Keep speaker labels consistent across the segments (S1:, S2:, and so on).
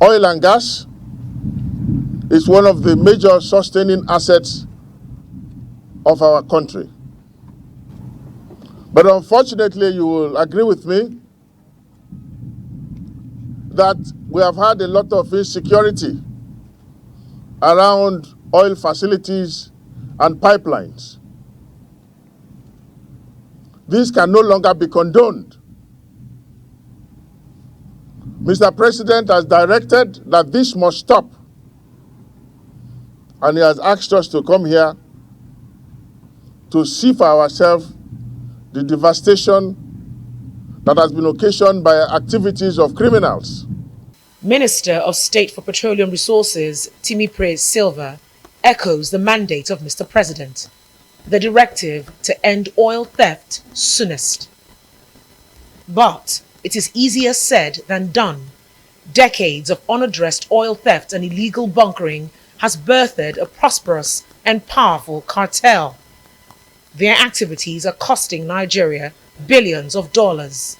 S1: Oil and gas is one of the major sustaining assets of our country. But unfortunately, you will agree with me that we have had a lot of insecurity around oil facilities and pipelines. This can no longer be condoned. Mr. President has directed that this must stop, and he has asked us to come here to see for ourselves the devastation that has been occasioned by activities of criminals.
S2: Minister of State for Petroleum Resources, Timipre Silva, echoes the mandate of Mr. President, the directive to end oil theft soonest. But it is easier said than done. Decades of unaddressed oil theft and illegal bunkering has birthed a prosperous and powerful cartel. Their activities are costing Nigeria billions of dollars.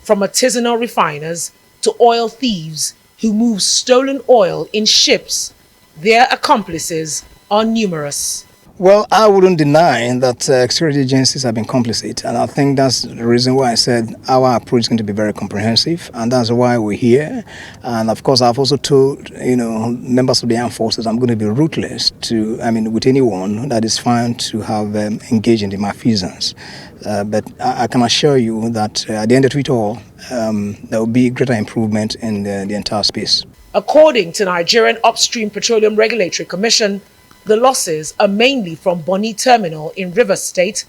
S2: From artisanal refiners to oil thieves who move stolen oil in ships, their accomplices are numerous.
S3: Well, I wouldn't deny that security agencies have been complicit, and I think that's the reason why I said our approach is going to be very comprehensive, and that's why we're here. And of course, I've also told members of the armed forces I'm going to be ruthless with anyone that is found to have engaged in the malfeasance. But I can assure you that at the end of it all, there will be greater improvement in the entire space.
S2: According to Nigerian Upstream Petroleum Regulatory Commission, the losses are mainly from Bonny Terminal in Rivers State,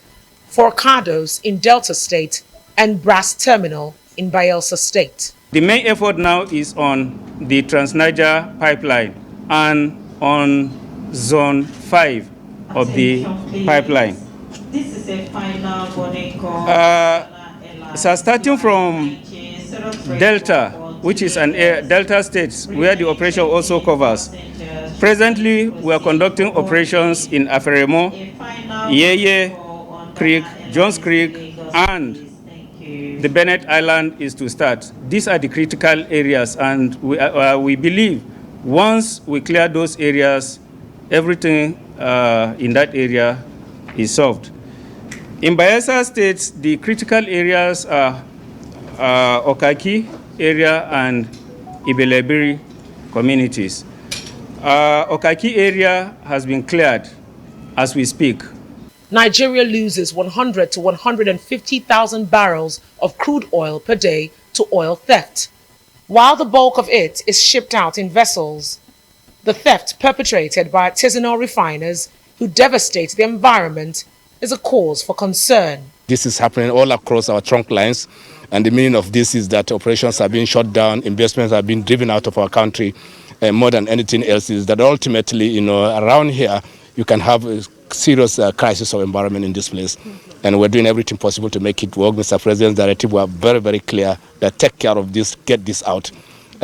S2: Forcados in Delta State, and Brass Terminal in Bayelsa State.
S4: The main effort now is on the Trans-Niger pipeline and on Zone 5 of the pipeline.
S5: This is a final warning call.
S4: So starting from Delta, which is an Delta State, where the operation also covers. Presently, we are conducting operations in Aferemo, Yeye Creek, Jones Creek, and the Bennett Island is to start. These are the critical areas, and we believe once we clear those areas, everything in that area is solved. In Bayelsa State, the critical areas are Okaki area and Ibelebiri communities. Okaki area has been cleared as we speak.
S2: Nigeria loses 100 to 150,000 barrels of crude oil per day to oil theft. While the bulk of it is shipped out in vessels, the theft perpetrated by artisanal refiners who devastate the environment is a cause for concern.
S6: This is happening all across our trunk lines, and the meaning of this is that operations are being shut down, investments are being driven out of our country. More than anything else is that ultimately, around here, you can have a serious crisis of environment in this place. And we're doing everything possible to make it work. Mr. President's directive were very, very clear that take care of this, get this out,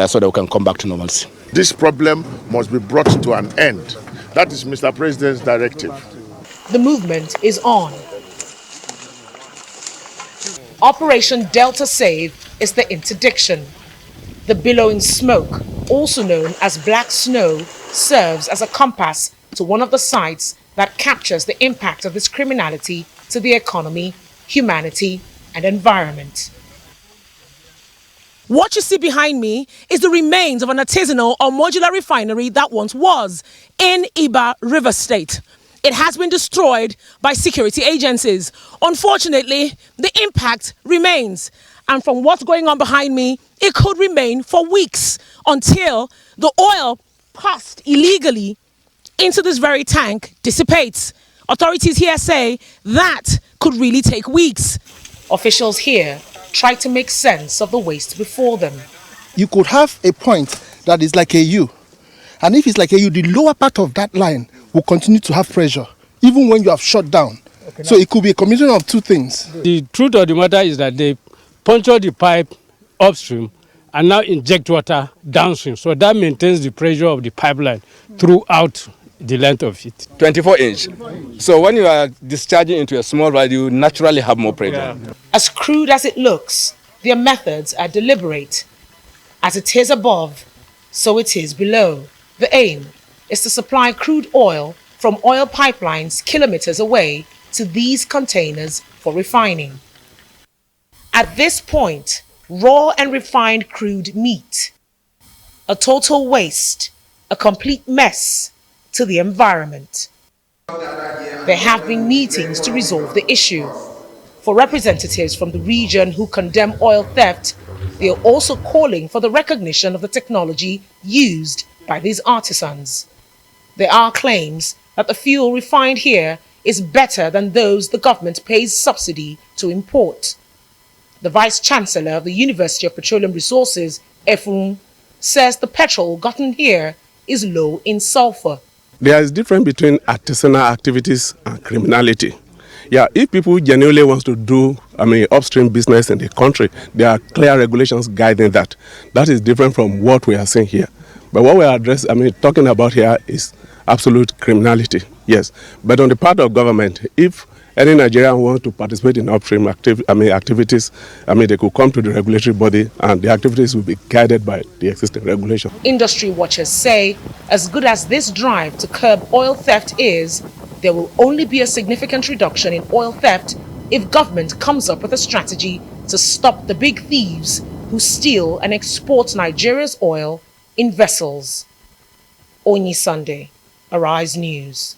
S6: so that we can come back to normalcy.
S1: This problem must be brought to an end. That is Mr. President's directive.
S2: The movement is on. Operation Delta Save is the interdiction. The billowing smoke, also known as black snow, serves as a compass to one of the sites that captures the impact of this criminality to the economy, humanity, and environment. What you see behind me is the remains of an artisanal or modular refinery that once was in Iba River State. It has been destroyed by security agencies. Unfortunately, the impact remains. And from what's going on behind me, it could remain for weeks until the oil passed illegally into this very tank dissipates. Authorities here say that could really take weeks. Officials here try to make sense of the waste before them.
S7: You could have a point that is like a U. And if it's like a U, the lower part of that line will continue to have pressure, even when you have shut down. Okay, so it could be a combination of two things.
S8: The truth of the matter is that they puncture the pipe upstream and now inject water downstream. So that maintains the pressure of the pipeline throughout the length of it.
S6: 24 inch. So when you are discharging into a small well, you naturally have more pressure. Yeah.
S2: As crude as it looks, their methods are deliberate. As it is above, so it is below. The aim is to supply crude oil from oil pipelines kilometers away to these containers for refining. At this point, raw and refined crude meet. A total waste, a complete mess to the environment. There have been meetings to resolve the issue. For representatives from the region who condemn oil theft, they are also calling for the recognition of the technology used by these artisans. There are claims that the fuel refined here is better than those the government pays subsidy to import. The Vice Chancellor of the University of Petroleum Resources, Efun, says the petrol gotten here is low in sulfur.
S9: There is difference between artisanal activities and criminality. Yeah, if people genuinely want to do, upstream business in the country, there are clear regulations guiding that. That is different from what we are seeing here. But what we are talking about here is absolute criminality, yes. But on the part of government, if any Nigerian wants to participate in upstream activities, they could come to the regulatory body and the activities will be guided by the existing regulation.
S2: Industry watchers say, as good as this drive to curb oil theft is, there will only be a significant reduction in oil theft if government comes up with a strategy to stop the big thieves who steal and export Nigeria's oil in vessels. Onyi Sunday, Arise News.